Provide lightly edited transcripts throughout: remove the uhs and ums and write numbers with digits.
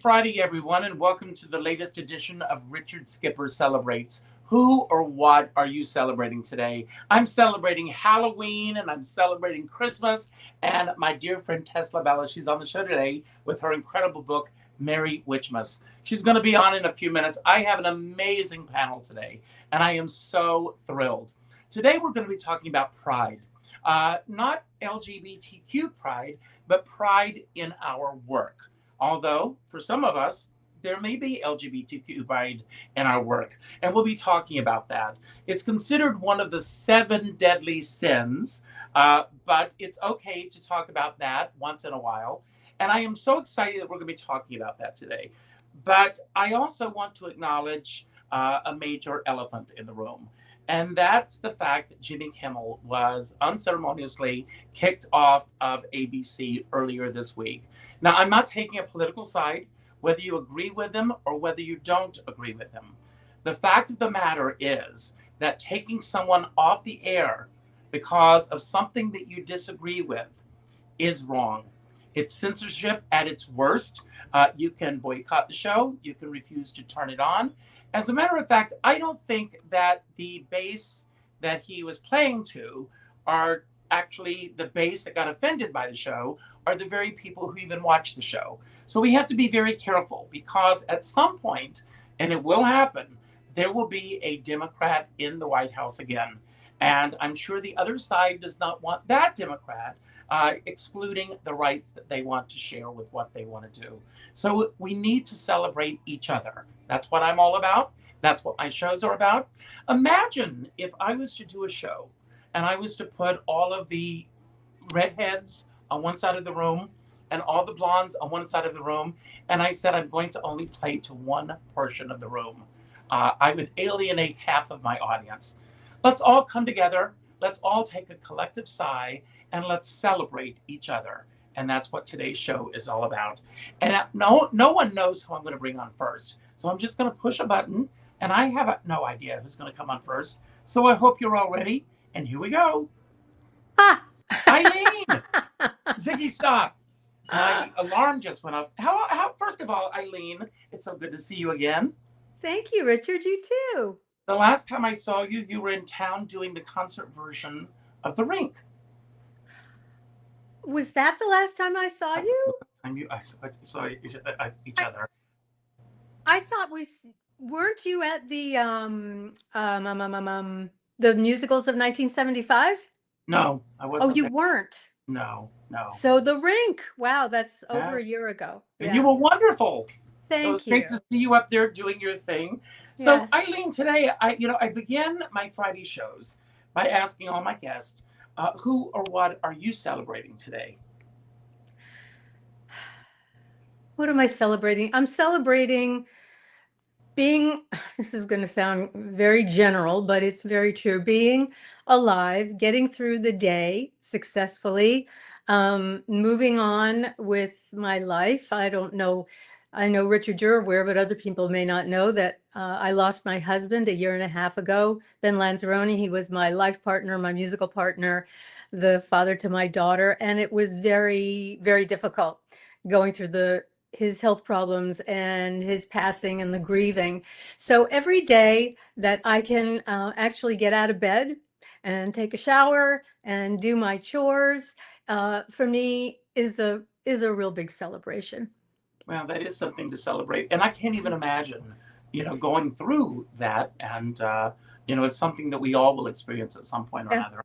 Friday, everyone, and welcome to the latest edition of Richard Skipper Celebrates. Who or what are you celebrating today? I'm celebrating Halloween and I'm celebrating Christmas. And my dear friend Tesla Bella, she's on the show today with her incredible book, Merry Witchmas. She's going to be on in a few minutes. I have an amazing panel today, and I am so thrilled. Today, we're going to be talking about pride. Not LGBTQ pride, but pride in our work. Although, for some of us, there may be LGBTQ pride in our work, and we'll be talking about that. It's considered one of the 7 deadly sins, but it's okay to talk about that once in a while. And I am so excited that we're going to be talking about that today. But I also want to acknowledge a major elephant in the room. And that's the fact that Jimmy Kimmel was unceremoniously kicked off of ABC earlier this week. Now, I'm not taking a political side, whether you agree with him or whether you don't agree with him. The fact of the matter is that taking someone off the air because of something that you disagree with is wrong. It's censorship at its worst. You can boycott the show. You can refuse to turn it on. As a matter of fact, I don't think that the base that he was playing to are actually the base that got offended by the show, are the very people who even watch the show. So we have to be very careful because at some point, and it will happen, there will be a Democrat in the White House again. And I'm sure the other side does not want that Democrat excluding the rights that they want to share with what they want to do. So we need to celebrate each other. That's what I'm all about. That's what my shows are about. Imagine if I was to do a show and I was to put all of the redheads on one side of the room and all the blondes on one side of the room, and I said I'm going to only play to one portion of the room. I would alienate half of my audience. Let's all come together. Let's all take a collective sigh and let's celebrate each other. And that's what today's show is all about. And no one knows who I'm going to bring on first. So I'm just going to push a button and I have no idea who's going to come on first. So I hope you're all ready. And here we go. Ah. Eileen, Ziggy, stop. My alarm just went off. First of all, Eileen, it's so good to see you again. Thank you, Richard. You too. The last time I saw you, you were in town doing the concert version of The Rink. Was that the last time I saw That was the you? last time I saw each I other. I thought weren't you at the musicals of 1975? No, I Oh, wasn't you there. weren't. No, no. So the Rink. Wow, that's over Yeah. a year ago. And you Yeah. were wonderful. It was Thank great to you. see you up there doing your thing. So, Yes. Eileen, today I began my Friday shows by asking all my guests, who or what are you celebrating today? What am I celebrating? I'm celebrating being, this is going to sound very general, but it's very true. Being alive, getting through the day successfully, moving on with my life. I don't know. I know, Richard, you're aware, but other people may not know that I lost my husband a year and a half ago, Ben Lanzarone. He was my life partner, my musical partner, the father to my daughter. And it was very, very difficult going through his health problems and his passing and the grieving. So every day that I can actually get out of bed and take a shower and do my chores, for me is a real big celebration. Well, that is something to celebrate. And I can't even imagine, going through that. And, it's something that we all will experience at some point or Yeah. another.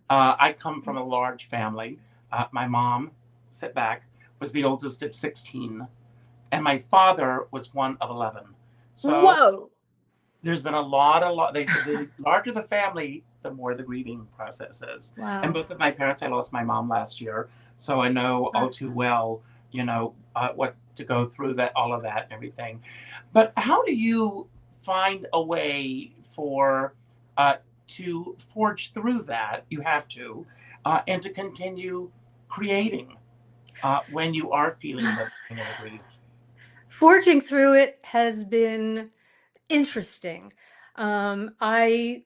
I come from a large family. My mom, sit back, was the oldest of 16, and my father was one of 11. So Whoa. there's been a lot. They said the larger the family, the more the grieving process is. And Wow. both of my parents, I lost my mom last year, so I know all too well, what to go through that, all of that, and everything. But how do you find a way uh, to forge through that? You have to, and to continue creating when you are feeling the pain and the grief. Forging through it has been interesting. I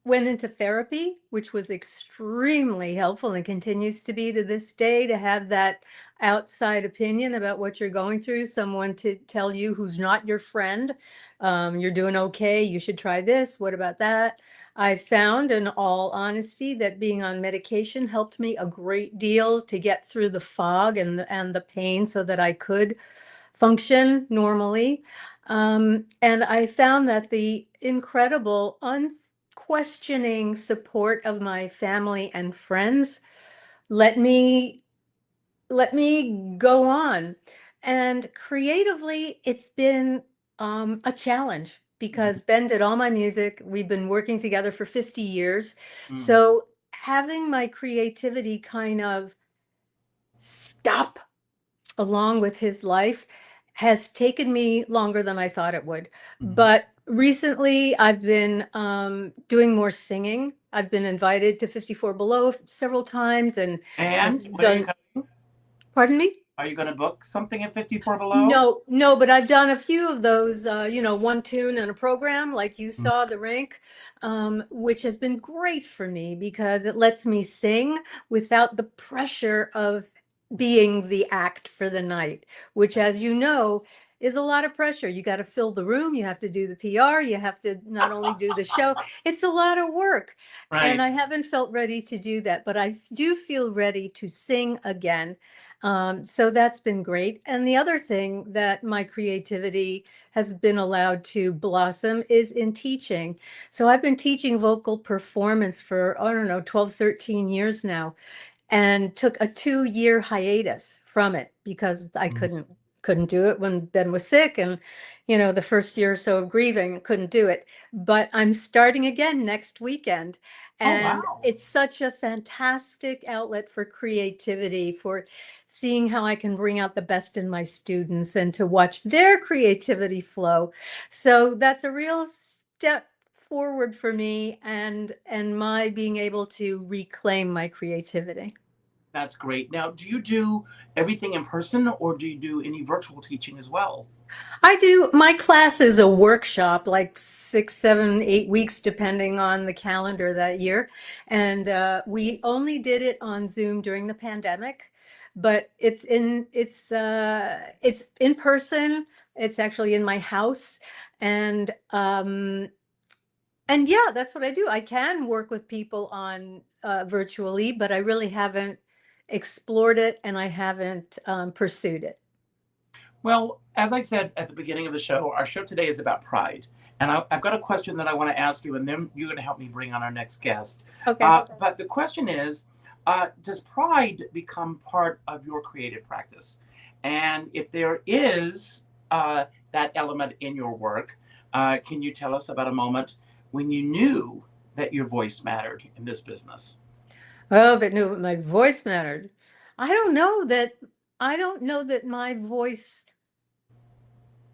went into therapy, which was extremely helpful and continues to be to this day to have that outside opinion about what you're going through, someone to tell you who's not your friend. You're doing okay. You should try this. What about that? I found, in all honesty, that being on medication helped me a great deal to get through the fog and the pain so that I could function normally. And I found that the incredible, unquestioning support of my family and friends let me go on. And creatively, it's been a challenge Mhm. because Ben did all my music. We've been working together for 50 years. Mm. So having my creativity kind of stop along with his life has taken me longer than I thought it would. Mhm. But recently, I've been doing more singing. I've been invited to 54 Below several times, and And I've what are you done, coming? pardon me? Are you going to book something at 54 Below? No, no, but I've done a few of those, one tune and a program, like you Mm. saw, The Rank, which has been great for me because it lets me sing without the pressure of being the act for the night, which, as you know, is a lot of pressure. You got to fill the room, you have to do the PR, you have to not only do the show, it's a lot of work. And Right. I haven't felt ready to do that, but I do feel ready to sing again. So that's been great. And the other thing that my creativity has been allowed to blossom is in teaching. So I've been teaching vocal performance for, I don't know, 12, 13 years now, and took a 2-year hiatus from it because I Mm. couldn't do it when Ben was sick, and the first year or so of grieving, couldn't do it. But I'm starting again next weekend, Oh, and wow. it's such a fantastic outlet for creativity, for seeing how I can bring out the best in my students and to watch their creativity flow. So that's a real step forward for me, and my being able to reclaim my creativity. That's great. Now, do you do everything in person or do you do any virtual teaching as well? I do. My class is a workshop, like 6, 7, 8 weeks, depending on the calendar that year. And we only did it on Zoom during the pandemic, but it's in person. It's actually in my house, and yeah, that's what I do. I can work with people on virtually, but I really haven't explored it, and I haven't pursued it. Well, as I said at the beginning of the show, our show today is about pride. And I've got a question that I want to ask you, and then you're going to help me bring on our next guest. Okay. But the question is, does pride become part of your creative practice? And if there is that element in your work, can you tell us about a moment when you knew that your voice mattered in this business? Oh, that knew my voice mattered. I don't know that I don't know that my voice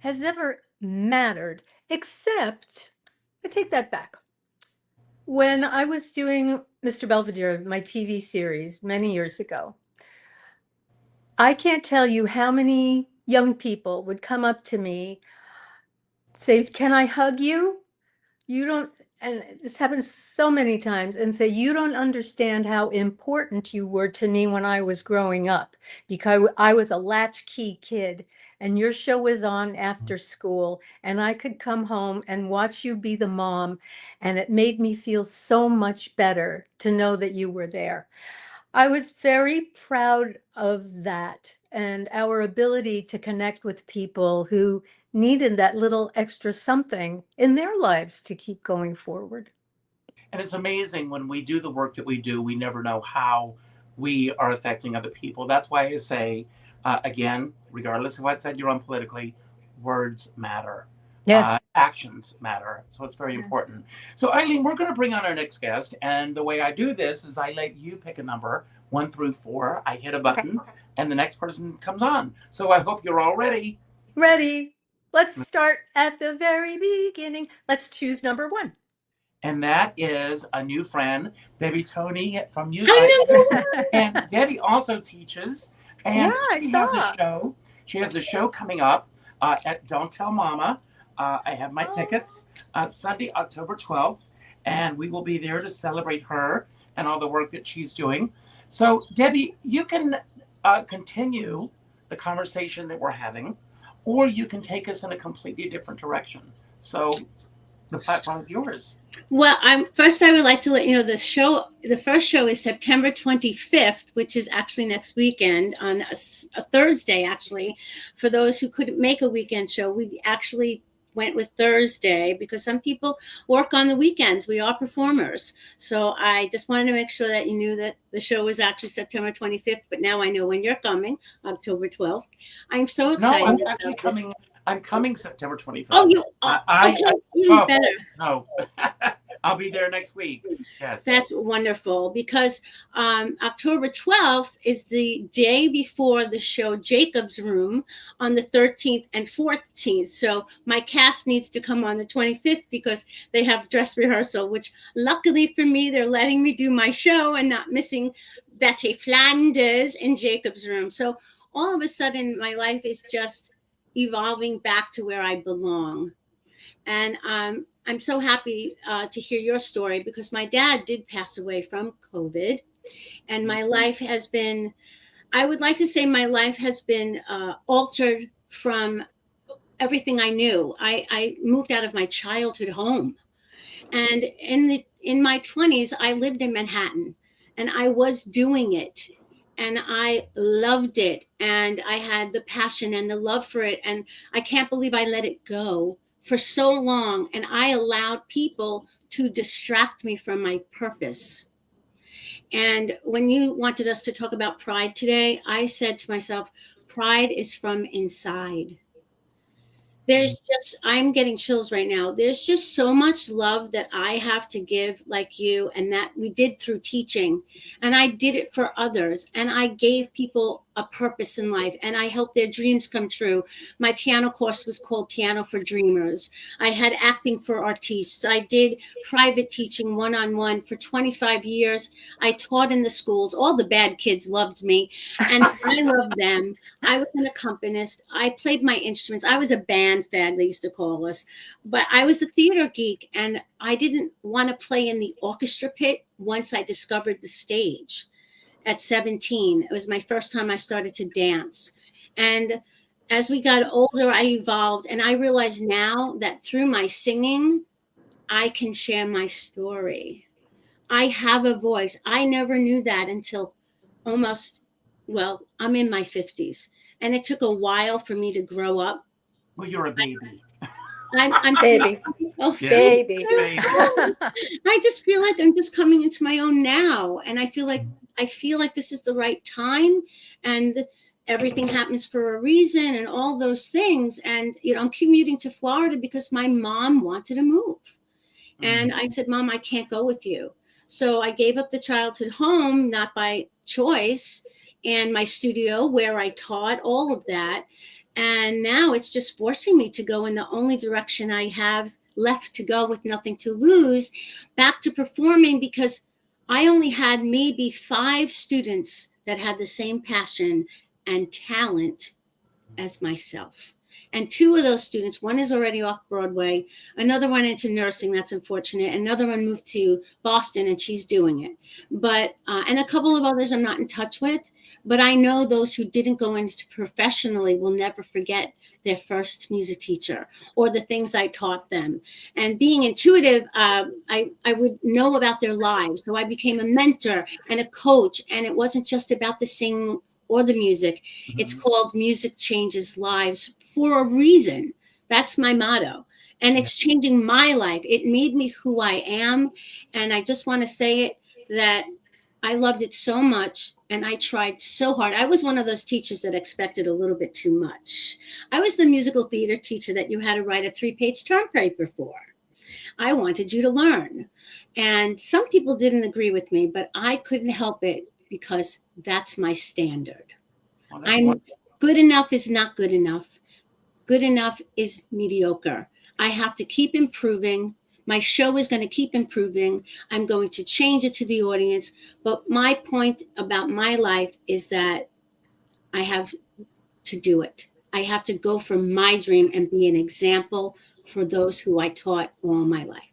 has ever mattered, except I take that back. When I was doing Mr. Belvedere, my TV series many years ago, I can't tell you how many young people would come up to me, say, "Can I hug you?" You don't, and this happens so many times, and say, "You don't understand how important you were to me when I was growing up, because I was a latchkey kid, and your show was on after school, and I could come home and watch you be the mom, and it made me feel so much better to know that you were there." I was very proud of that and our ability to connect with people who needed that little extra something in their lives to keep going forward. And it's amazing when we do the work that we do, we never know how we are affecting other people. That's why I say, again, regardless of what side you're on politically, words matter. Yeah. Actions matter. So it's very Yeah. important. So, Eileen, we're going to bring on our next guest. And the way I do this is I let you pick a number 1 through 4. I hit a Okay. button, and the next person comes on. So I hope you're all ready. Ready. Let's start at the very beginning. Let's choose number one. And that is a new friend, Debbie Tony from you. Hello. And Debbie also teaches, Yeah, and I she has a saw. show. She has a show coming up at Don't Tell Mama. I have my Oh, tickets Sunday, October 12th, and we will be there to celebrate her and all the work that she's doing. So, Debbie, you can continue the conversation that we're having, or you can take us in a completely different direction. So the platform is yours. Well, I would like to let you know the first show is September 25th, which is actually next weekend on a Thursday, actually. For those who couldn't make a weekend show, we actually went with Thursday because some people work on the weekends. We are performers. So I just wanted to make sure that you knew that the show was actually September 25th, but now I know when you're coming, October 12th. I'm so excited. No, I'm actually coming. I'm coming September 25th. Oh, you are? Okay, even better. No, I'll be there next week. Yes. That's wonderful because October 12th is the day before the show Jacob's Room on the 13th and 14th. So my cast needs to come on the 25th because they have dress rehearsal, which luckily for me, they're letting me do my show and not missing Betty Flanders in Jacob's Room. So all of a sudden, my life is just evolving back to where I belong. And I'm so happy to hear your story because my dad did pass away from COVID. And my life has been, I would like to say my life has been altered from everything I knew. I moved out of my childhood home. And in my 20s, I lived in Manhattan and I was doing it. And I loved it. And I had the passion and the love for it. And I can't believe I let it go for so long. And I allowed people to distract me from my purpose. And when you wanted us to talk about pride today, I said to myself, pride is from inside. I'm getting chills right now. There's just so much love that I have to give, like you, and that we did through teaching. And I did it for others. And I gave people a purpose in life and I helped their dreams come true. My piano course was called Piano for Dreamers. I had acting for artists. I did private teaching one-on-one for 25 years. I taught in the schools. All the bad kids loved me and I loved them. I was an accompanist. I played my instruments. I was a band fag, they used to call us, but I was a theater geek and I didn't want to play in the orchestra pit once I discovered the stage. At 17, it was my first time I started to dance. And as we got older, I evolved. And I realize now that through my singing, I can share my story. I have a voice. I never knew that until I'm in my 50s. And it took a while for me to grow up. Well, you're a baby. I'm baby. Oh, Yeah. Baby. I just feel like I'm just coming into my own now. And I feel like this is the right time and everything happens for a reason and all those things. And, I'm commuting to Florida because my mom wanted to move. And I said, Mom, I can't go with you. So I gave up the childhood home, not by choice, and my studio where I taught, all of that. And now it's just forcing me to go in the only direction I have left to go with nothing to lose, back to performing, because I only had maybe 5 students that had the same passion and talent as myself. And 2 of those students, one is already off Broadway, another one into nursing, that's unfortunate. Another one moved to Boston and she's doing it. But, and a couple of others I'm not in touch with, but I know those who didn't go into professionally will never forget their first music teacher or the things I taught them. And being intuitive, I would know about their lives. So I became a mentor and a coach, and it wasn't just about the singing or the music. It's called Music Changes Lives for a reason. That's my motto. And it's changing my life. It made me who I am. And I just want to say it, that I loved it so much and I tried so hard. I was one of those teachers that expected a little bit too much. I was the musical theater teacher that you had to write a 3-page term paper for. I wanted you to learn. And some people didn't agree with me, but I couldn't help it because that's my standard. Good enough is not good enough. Good enough is mediocre. I have to keep improving. My show is going to keep improving. I'm going to change it to the audience. But my point about my life is that I have to do it. I have to go for my dream and be an example for those who I taught all my life.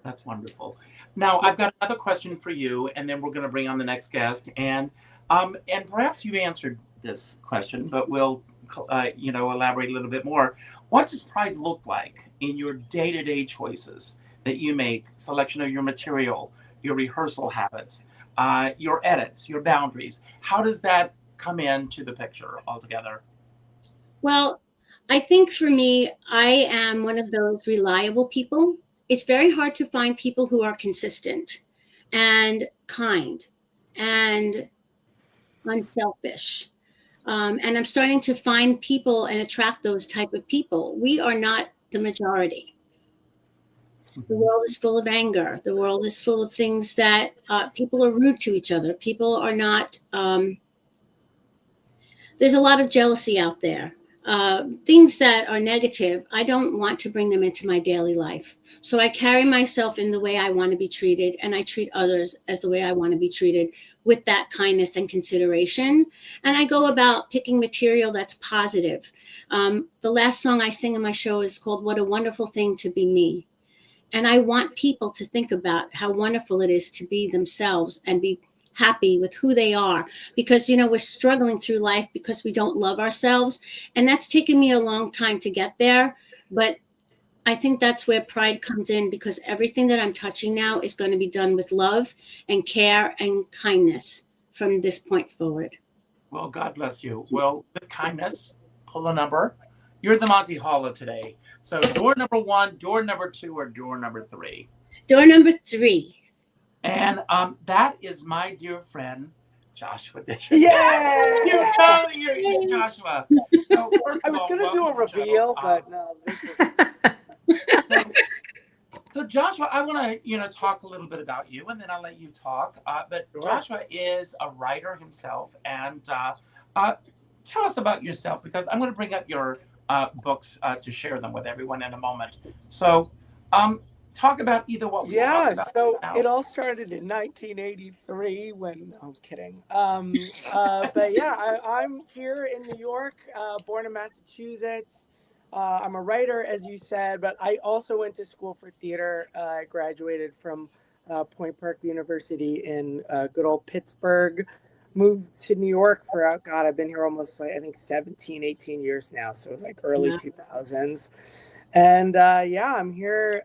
That's wonderful. Now, I've got another question for you, and then we're going to bring on the next guest. And And perhaps you've answered this question, but we'll elaborate a little bit more. What does pride look like in your day-to-day choices that you make, selection of your material, your rehearsal habits, your edits, your boundaries? How does that come into the picture altogether? Well, I think for me, I am one of those reliable people. It's very hard to find people who are consistent and kind and unselfish. And I'm starting to find people and attract those type of people. We are not the majority. The Mhm. world is full of anger. The world is full of things that people are rude to each other. People are not. There's a lot of jealousy out there. Things that are negative, I don't want to bring them into my daily life. So I carry myself in the way I want to be treated, and I treat others as the way I want to be treated with that kindness and consideration. And I go about picking material that's positive. The last song I sing in my show is called What a Wonderful Thing to Be Me. And I want people to think about how wonderful it is to be themselves and be happy with who they are, because we're struggling through life because we don't love ourselves, and that's taken me a long time to get there. But I think that's where pride comes in, because everything that I'm touching now is going to be done with love and care and kindness from this point forward. Well, God bless you. Well, with kindness, pull a number. You're the Monty Hall of today. So door number one, door number two, or door number three. Door number 3. And that is my dear friend, Joshua Disher. Yeah. You know, you're Joshua. So first I of was all, gonna do welcome a to the show. reveal, but no, this is So, so Joshua, I want to talk a little bit about you, and then I'll let you talk. But sure. Joshua is a writer himself, and uh, tell us about yourself, because I'm going to bring up your books to share them with everyone in a moment. So, um, talk about either what we talked Yeah, about so now. it all started in 1983 when, no, I'm kidding. But yeah, I'm here in New York, born in Massachusetts. I'm a writer, as you said, but I also went to school for theater. I graduated from Point Park University in good old Pittsburgh. Moved to New York for, God, I've been here almost like, I think 17, 18 years now. So it was like early Yeah. 2000s. And yeah, I'm here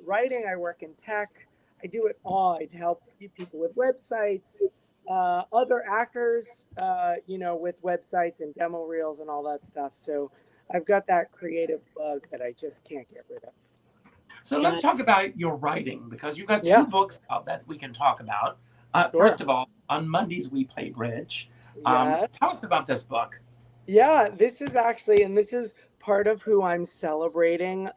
writing. I work in tech. I do it all. I help people with websites, other actors, with websites and demo reels and all that stuff. So I've got that creative bug that I just can't get rid of. So let's Yeah. talk about your writing, because you've got two Yeah, books out that we can talk about. First sure. of all, on Mondays we play bridge. Yeah. Tell us about this book. Yeah, this is actually, and this is part of who I'm celebrating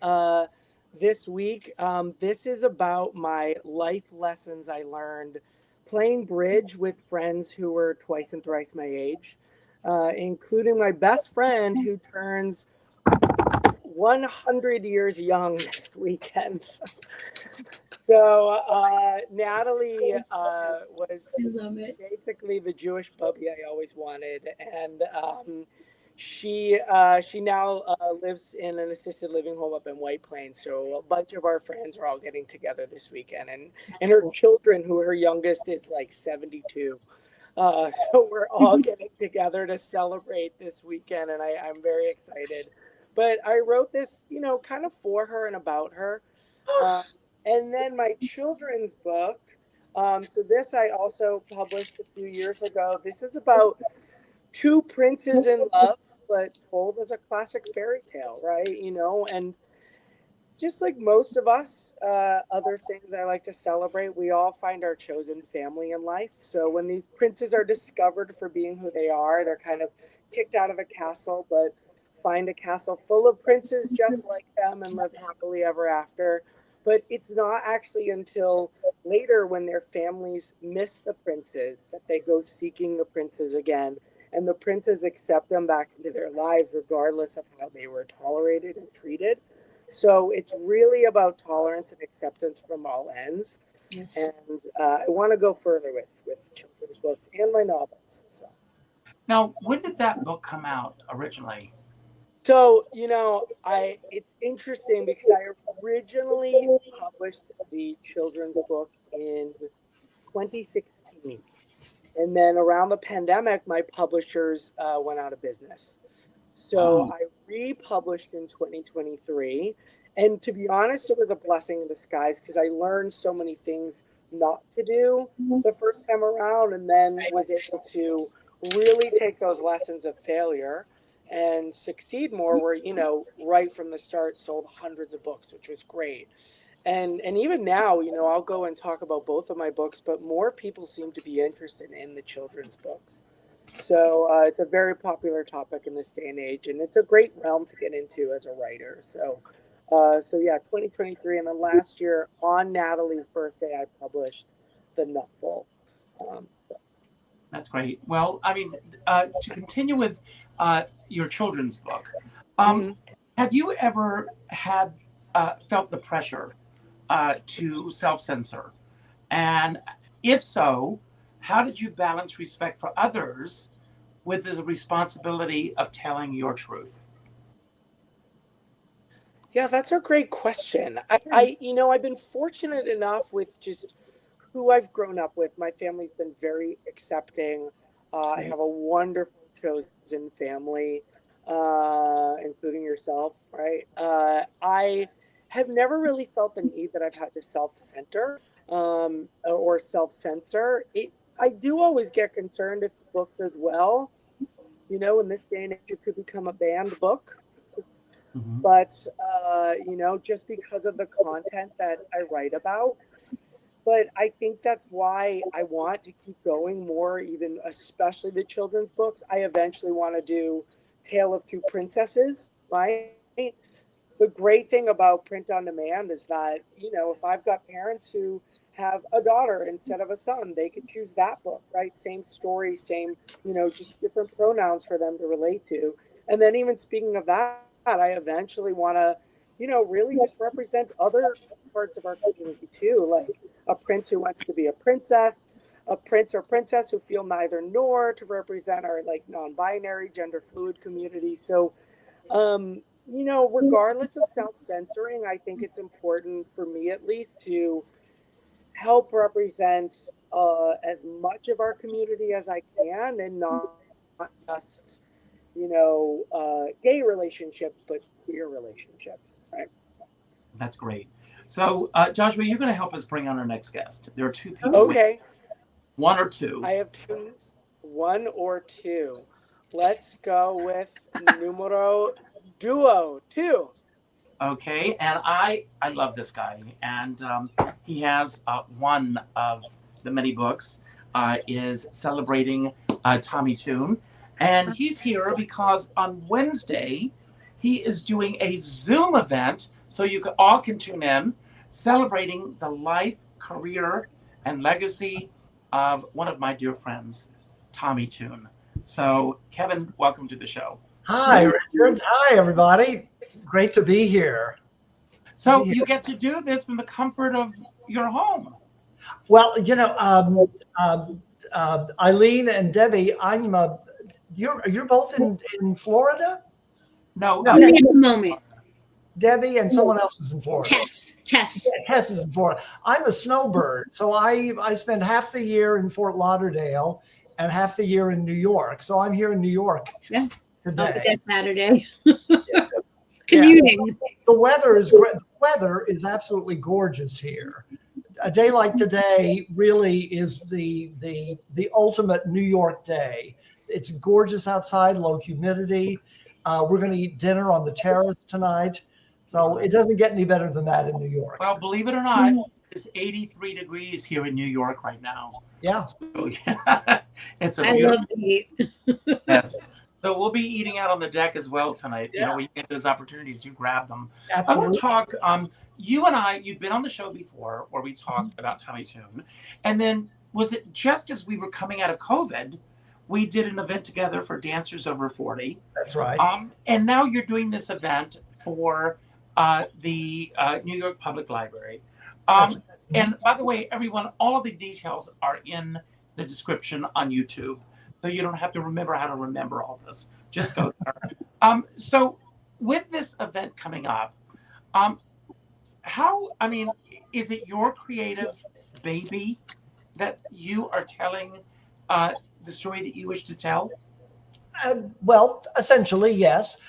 this week. This is about my life lessons I learned playing bridge with friends who were twice and thrice my age, including my best friend who turns 100 years young this weekend. So Natalie I was love it. basically the Jewish puppy I always wanted, and she now lives in an assisted living home up in White Plains. So a bunch of our friends are all getting together this weekend, and That's her cool. children, who her youngest is like 72. So we're all getting together to celebrate this weekend, and I'm very excited. But I wrote this, kind of for her and about her. Um, and then my children's book. So this I also published a few years ago. This is about two princes in love, but told as a classic fairy tale, right? And just like most of us, other things I like to celebrate, we all find our chosen family in life. So when these princes are discovered for being who they are, they're kind of kicked out of a castle, but find a castle full of princes just like them and live happily ever after. But it's not actually until later, when their families miss the princes, that they go seeking the princes again. And the princes accept them back into their lives, regardless of how they were tolerated and treated. So it's really about tolerance and acceptance from all ends. Yes. And I want to go further with children's books and my novels. Now, when did that book come out originally? So I it's interesting because I originally published the children's book in 2016. And then around the pandemic, my publishers went out of business. So I republished in 2023. And to be honest, it was a blessing in disguise because I learned so many things not to do the first time around, and then was able to really take those lessons of failure and succeed more, where, right from the start sold hundreds of books, which was great. And even now, I'll go and talk about both of my books, but more people seem to be interested in the children's books. So it's a very popular topic in this day and age, and it's a great realm to get into as a writer. So yeah, 2023, and then last year on Natalie's birthday, I published The Nutful. That's great. Well, I mean, to continue with your children's book, have you ever had felt the pressure to self-censor? And if so, how did you balance respect for others with the responsibility of telling your truth? Yeah, that's a great question. I've been fortunate enough with just who I've grown up with. My family's been very accepting. I have a wonderful chosen family, including yourself, right? I have never really felt the need that I've had to self-center or self-censor. I do always get concerned if the book does well. In this day and age, it could become a banned book. But, just because of the content that I write about. But I think that's why I want to keep going more, even especially the children's books. I eventually want to do Tale of Two Princesses, right? The great thing about print on demand is that, if I've got parents who have a daughter instead of a son, they could choose that book, right? Same story, same, just different pronouns for them to relate to. And then even speaking of that, I eventually want to, really just represent other parts of our community too, like a prince who wants to be a princess, a prince or princess who feel neither nor, to represent our like non-binary, gender fluid community. So, regardless of self-censoring, I think it's important for me at least to help represent as much of our community as I can, and not just gay relationships, but queer relationships, right? That's great. So, Joshua, you're going to help us bring on our next guest. There are two people. Okay. One or two. I have two. One or two. Let's go with numero duo, two. Okay, and I love this guy, and he has one of the many books is celebrating Tommy Tune, and he's here because on Wednesday he is doing a Zoom event, so you all can tune in, celebrating the life, career, and legacy of one of my dear friends, Tommy Tune. So, Kevin, welcome to the show. Hi, Richard. Hi, everybody. Great to be here. So you get to do this from the comfort of your home. Well, Eileen and Debbie, you're both in Florida? No. At the moment. Debbie and someone else is in Florida. Tess. Yeah, Tess is in Florida. I'm a snowbird, so I spend half the year in Fort Lauderdale and half the year in New York. So I'm here in New York today. That Saturday. Commuting. Yeah. The weather is great. The weather is absolutely gorgeous here. A day like today really is the ultimate New York day. It's gorgeous outside, low humidity. We're going to eat dinner on the terrace tonight. So it doesn't get any better than that in New York. Well, believe it or not, it's 83 degrees here in New York right now. Yeah. So, yeah. I love to eat. Yes. So we'll be eating out on the deck as well tonight. Yeah. We get those opportunities, you grab them. Absolutely. I want to talk, you and you've been on the show before where we talked about Tommy Tune. And then was it just as we were coming out of COVID, we did an event together for Dancers Over 40. That's right. And now you're doing this event for the New York Public Library. And by the way, everyone, all of the details are in the description on YouTube. So you don't have to remember how to remember all this. Just go there. So with this event coming up, is it your creative baby that you are telling the story that you wish to tell? Well, essentially, yes.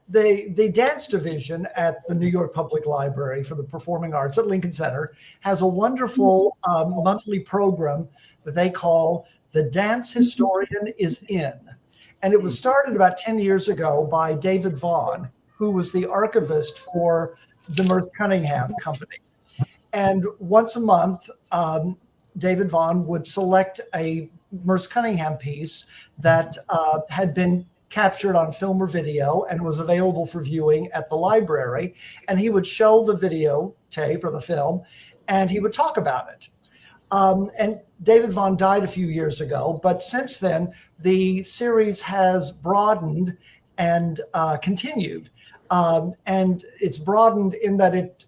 The dance division at the New York Public Library for the Performing Arts at Lincoln Center has a wonderful monthly program that they call The Dance Historian is In. And it was started about 10 years ago by David Vaughn, who was the archivist for the Merce Cunningham Company. And once a month, David Vaughn would select a Merce Cunningham piece that had been captured on film or video and was available for viewing at the library. And he would show the videotape or the film, and he would talk about it. And David Vaughn died a few years ago, but since then, the series has broadened and continued. And it's broadened in that it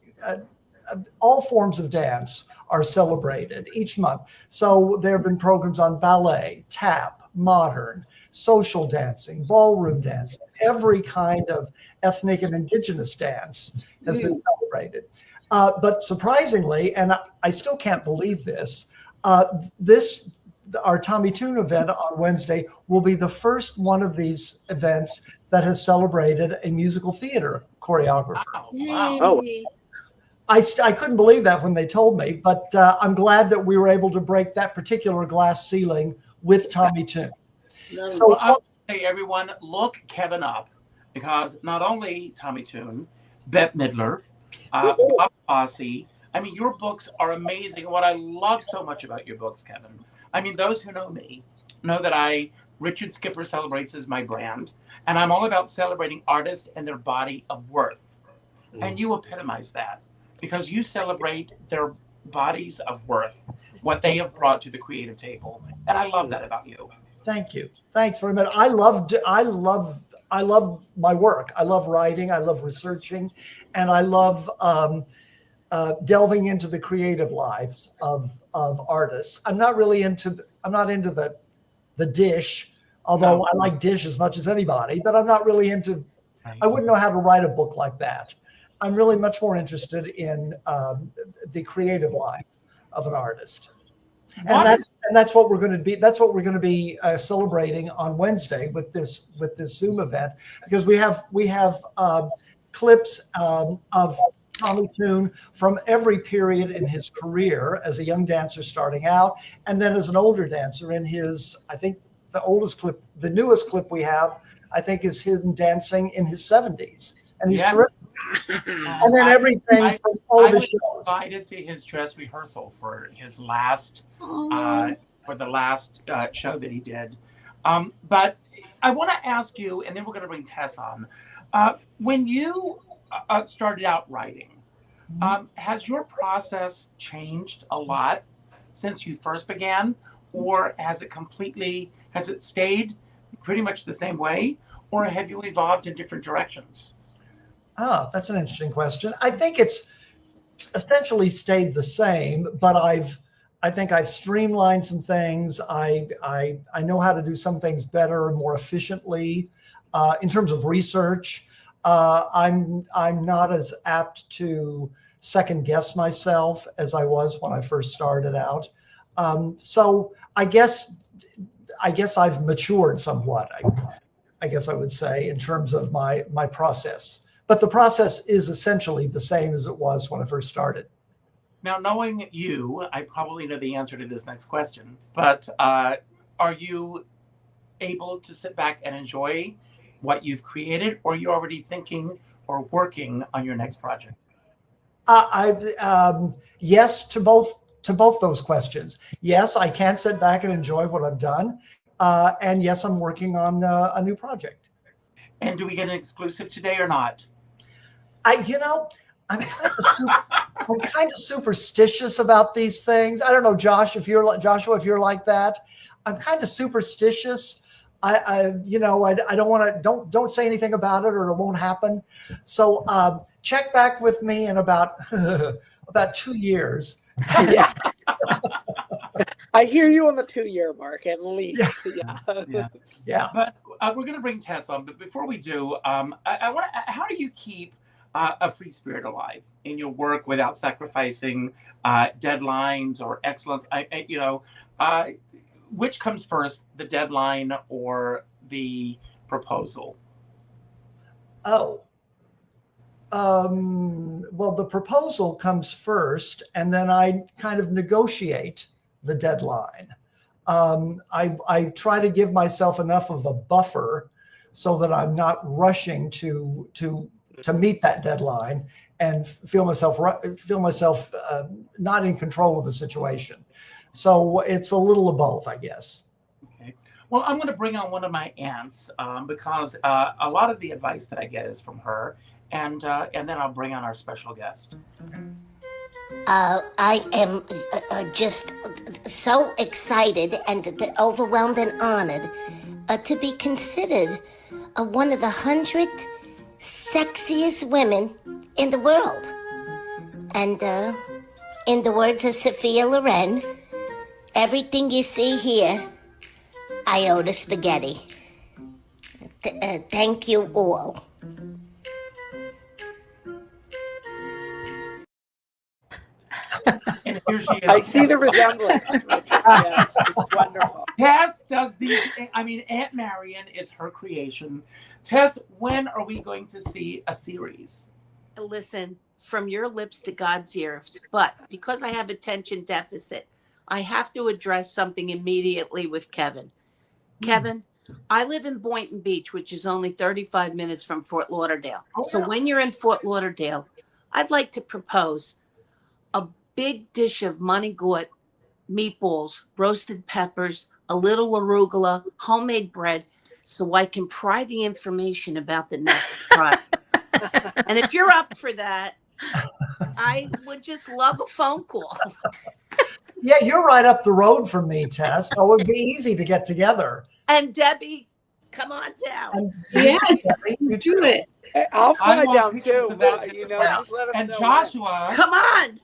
all forms of dance are celebrated each month. So there have been programs on ballet, tap, modern, social dancing, ballroom dancing, every kind of ethnic and indigenous dance has been celebrated. But surprisingly, and I still can't believe this, our Tommy Tune event on Wednesday will be the first one of these events that has celebrated a musical theater choreographer. Wow. Oh. I couldn't believe that when they told me, but I'm glad that we were able to break that particular glass ceiling with Tommy Tune. So I'll say, everyone, look Kevin up, because not only Tommy Tune, Bette Midler, Bob Fosse, I mean, your books are amazing. What I love so much about your books, Kevin, I mean, those who know me know that Richard Skipper Celebrates is my brand, and I'm all about celebrating artists and their body of worth. And you epitomize that, because you celebrate their bodies of worth, what they have brought to the creative table. And I love that about you. Thank you. Thanks very much. I love my work. I love writing. I love researching, and I love delving into the creative lives of artists. I'm not into the dish, although I like dish as much as anybody, but I'm not really into, I wouldn't know how to write a book like that. I'm really much more interested in the creative life of an artist. And that's what we're going to be. That's what we're going to be celebrating on Wednesday with this Zoom event, because we have clips of Tommy Tune from every period in his career as a young dancer starting out, and then as an older dancer in his, I think the newest clip we have, I think, is him dancing in his 70s, and he's terrific. And then everything from all of his shows. I was invited to his dress rehearsal for his last, for the last show that he did. But I want to ask you, and then we're going to bring Tess on. When you started out writing, has your process changed a lot since you first began, or has it stayed pretty much the same way, or have you evolved in different directions? Oh, that's an interesting question. I think it's essentially stayed the same, but I think I've streamlined some things. I know how to do some things better and more efficiently. In terms of research, I'm not as apt to second guess myself as I was when I first started out. So I guess I've matured somewhat. I guess I would say, in terms of my process. But the process is essentially the same as it was when I first started. Now, knowing you, I probably know the answer to this next question, but are you able to sit back and enjoy what you've created, or are you already thinking or working on your next project? Yes to both those questions. Yes, I can sit back and enjoy what I've done. And yes, I'm working on a new project. And do we get an exclusive today or not? I'm kind of superstitious about these things. I don't know, Joshua, if you're like that. I'm kind of superstitious. I don't want to, don't say anything about it or it won't happen. So check back with me in about 2 years. Yeah. I hear you on the 2-year mark, at least. Yeah. But we're going to bring Tess on. But before we do, I want to. How do you keep a free spirit alive in your work without sacrificing deadlines or excellence? which comes first, the deadline or the proposal? Oh, well, the proposal comes first, and then I kind of negotiate the deadline. I try to give myself enough of a buffer so that I'm not rushing to meet that deadline and feel myself not in control of the situation. So it's a little of both, I guess. Okay. Well, I'm going to bring on one of my aunts because a lot of the advice that I get is from her, and then I'll bring on our special guest. I am just so excited and overwhelmed and honored to be considered one of the 100 sexiest women in the world. And in the words of Sophia Loren, everything you see here, I owe to spaghetti. Thank you all. And here she is. I see the resemblance, Richard. Yeah, it's wonderful. Tess does these. I mean, Aunt Marion is her creation. Tess, when are we going to see a series? Listen, from your lips to God's ears. But because I have attention deficit, I have to address something immediately with Kevin. Kevin, I live in Boynton Beach, which is only 35 minutes from Fort Lauderdale. So when you're in Fort Lauderdale, I'd like to propose a big dish of money-gourd meatballs, roasted peppers, a little arugula, homemade bread, so I can pry the information about the next project. And if you're up for that, I would just love a phone call. Yeah, you're right up the road from me, Tess, so it would be easy to get together. And Debbie, come on down. Yeah, Debbie, you do it. I'll fly I want down pictures too. of that But, too. you know, just let us And know. Joshua, Come on.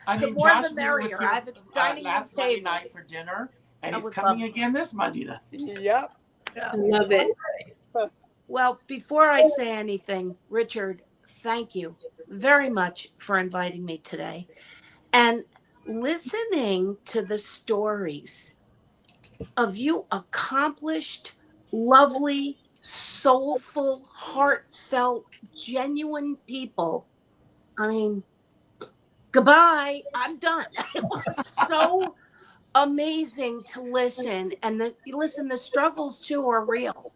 I The mean, more the Joshua was merrier. here I have a dining room last Monday table. night for dinner, and I he's would coming love again this Monday night. Yep. I love it. Well, before I say anything, Richard, thank you very much for inviting me today. And listening to the stories of you accomplished, lovely, soulful, heartfelt, genuine people. I mean, goodbye. I'm done. It was so amazing to listen. And the struggles too are real.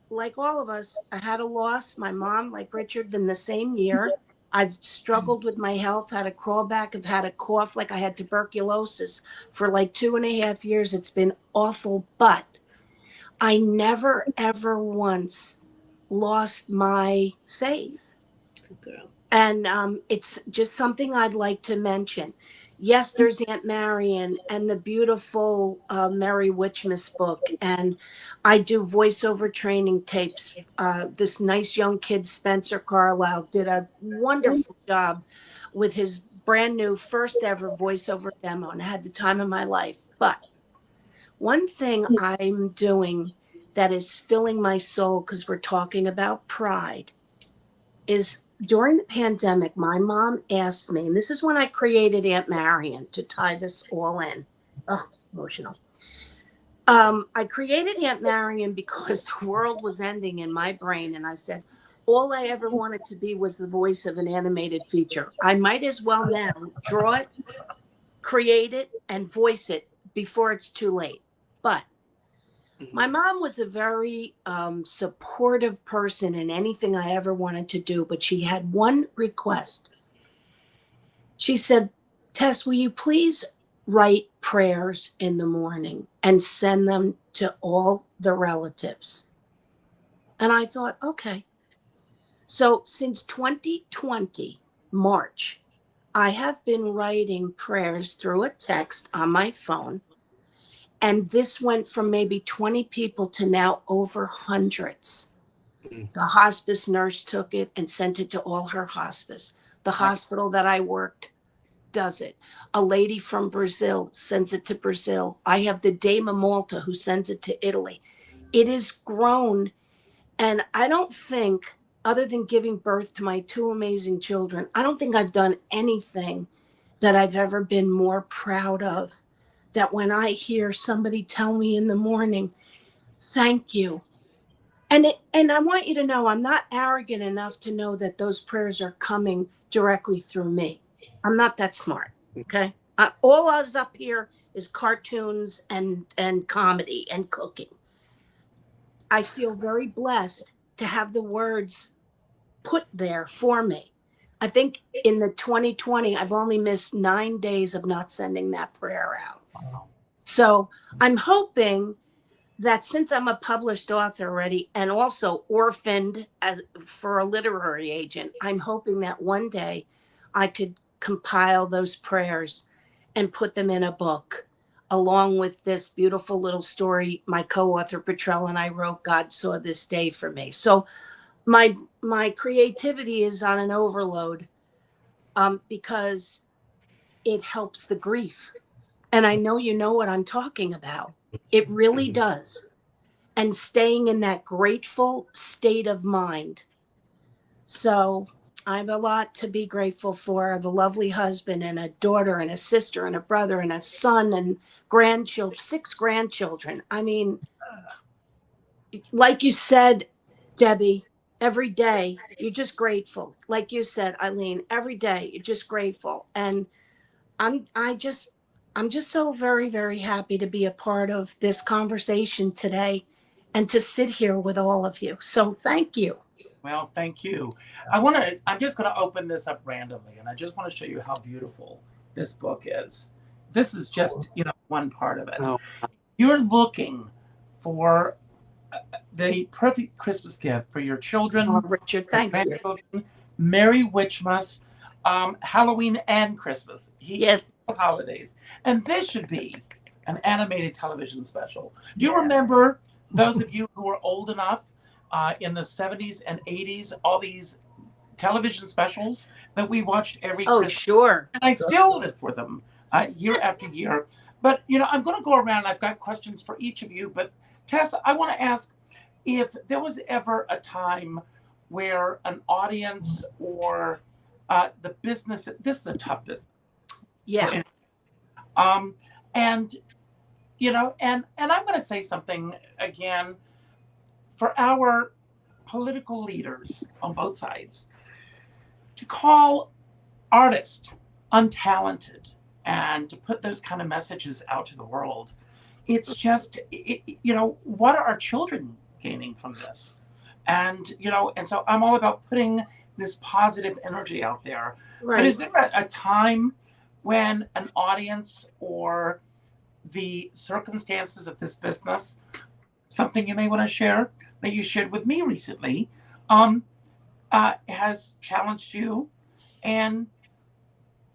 Like all of us, I had a loss. My mom, like Richard, in the same year. I've struggled with my health, had a crawl back, I've had a cough, like I had tuberculosis for like 2.5 years. It's been awful, but I never, ever once lost my faith. Good girl. And it's just something I'd like to mention. Yes, there's Aunt Marion and the beautiful Mary Witchmas book. And I do voiceover training tapes. This nice young kid, Spencer Carlisle, did a wonderful job with his brand new first ever voiceover demo. And I had the time of my life. But one thing I'm doing that is filling my soul, because we're talking about pride, is during the pandemic, my mom asked me, and this is when I created Aunt Marion to tie this all in. Oh, emotional. I created Aunt Marion because the world was ending in my brain. And I said, all I ever wanted to be was the voice of an animated feature. I might as well now draw it, create it, and voice it before it's too late. But my mom was a very supportive person in anything I ever wanted to do, but she had one request. She said, Tess, will you please write prayers in the morning and send them to all the relatives? And I thought, okay. So since 2020, March, I have been writing prayers through a text on my phone. And this went from maybe 20 people to now over hundreds. The hospice nurse took it and sent it to all her hospice. The hospital that I worked does it. A lady from Brazil sends it to Brazil. I have the Dame of Malta who sends it to Italy. It has grown. And I don't think, other than giving birth to my two amazing children, I don't think I've done anything that I've ever been more proud of that when I hear somebody tell me in the morning, thank you. And I want you to know, I'm not arrogant enough to know that those prayers are coming directly through me. I'm not that smart. Okay. All us up here is cartoons and comedy and cooking. I feel very blessed to have the words put there for me. I think in the 2020, I've only missed 9 days of not sending that prayer out. So I'm hoping that since I'm a published author already and also orphaned as for a literary agent, I'm hoping that one day I could compile those prayers and put them in a book, along with this beautiful little story my co-author Petrell and I wrote, God Saw This Day for Me. So my creativity is on an overload because it helps the grief. And I know you know what I'm talking about. It really does. And staying in that grateful state of mind. So I have a lot to be grateful for. I have a lovely husband and a daughter and a sister and a brother and a son and grandchildren, 6 grandchildren. I mean, like you said, Debbie, every day you're just grateful. Like you said, Eileen, every day you're just grateful. And I'm just so very, very happy to be a part of this conversation today and to sit here with all of you. So thank you. Well, thank you. I'm just going to open this up randomly, and I just want to show you how beautiful this book is. This is just, one part of it. Oh. You're looking for the perfect Christmas gift for your children. Oh, Richard, thank you. Merry Witchmas, Halloween and Christmas. Yes. Holidays. And this should be an animated television special. Do you remember, those of you who are old enough, in the 70s and 80s, all these television specials that we watched every Christmas? Sure. And I still live for them year after year. But, I'm going to go around. I've got questions for each of you. But, Tess, I want to ask if there was ever a time where an audience or the business, this is a tough business. Yeah. And I'm going to say something again for our political leaders on both sides to call artists untalented and to put those kind of messages out to the world. It's just, what are our children gaining from this? And, and so I'm all about putting this positive energy out there. Right. But is there a time when an audience or the circumstances of this business, something you may want to share that you shared with me recently, has challenged you? And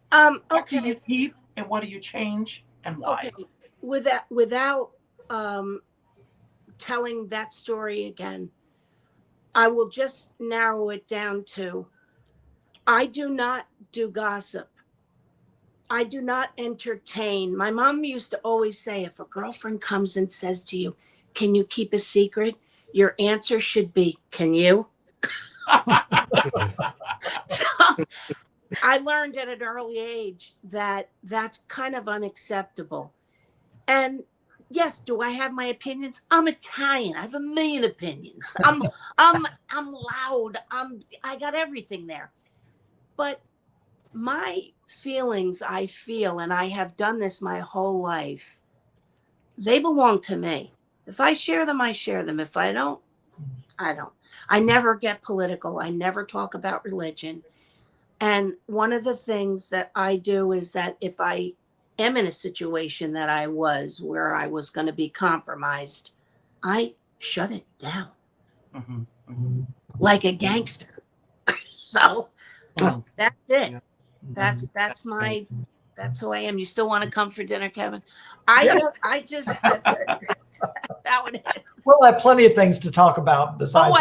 what do you keep and what do you change and why? Okay. Without telling that story again, I will just narrow it down to, I do not do gossip. I do not entertain. My mom used to always say, if a girlfriend comes and says to you, can you keep a secret? Your answer should be, can you? So I learned at an early age that that's kind of unacceptable. And yes, do I have my opinions? I'm Italian. I have a million opinions. I'm loud. I got everything there. But my feelings, I feel, and I have done this my whole life, they belong to me. If I share them, I share them. If I don't, I don't. I never get political. I never talk about religion. And one of the things that I do is that if I am in a situation that I was where I was going to be compromised, I shut it down like a gangster. So that's it. That's who I am. You still want to come for dinner, Kevin? That's that one is. We'll have plenty of things to talk about besides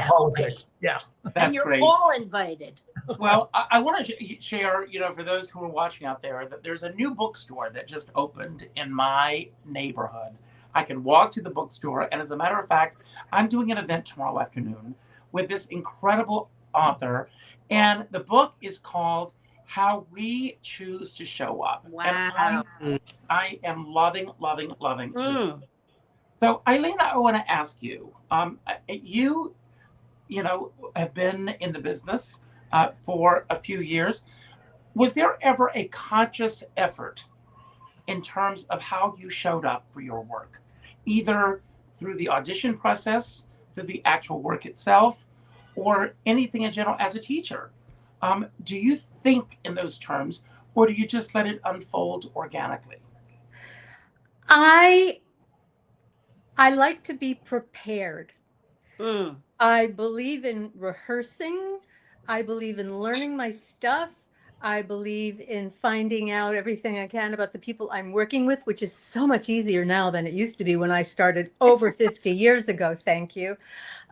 politics. Wait. Yeah. And you're great. all invited. Well, I want to share, for those who are watching out there, that there's a new bookstore that just opened in my neighborhood. I can walk to the bookstore, and as a matter of fact, I'm doing an event tomorrow afternoon with this incredible author, and the book is called how we choose to show up. Wow. And I am loving, loving, loving this. Mm. So, Eileen, I want to ask you, you know, have been in the business for a few years. Was there ever a conscious effort in terms of how you showed up for your work, either through the audition process, through the actual work itself, or anything in general as a teacher? Do you think in those terms, or do you just let it unfold organically? I like to be prepared. Mm. I believe in rehearsing. I believe in learning my stuff. I believe in finding out everything I can about the people I'm working with, which is so much easier now than it used to be when I started over 50 years ago. Thank you.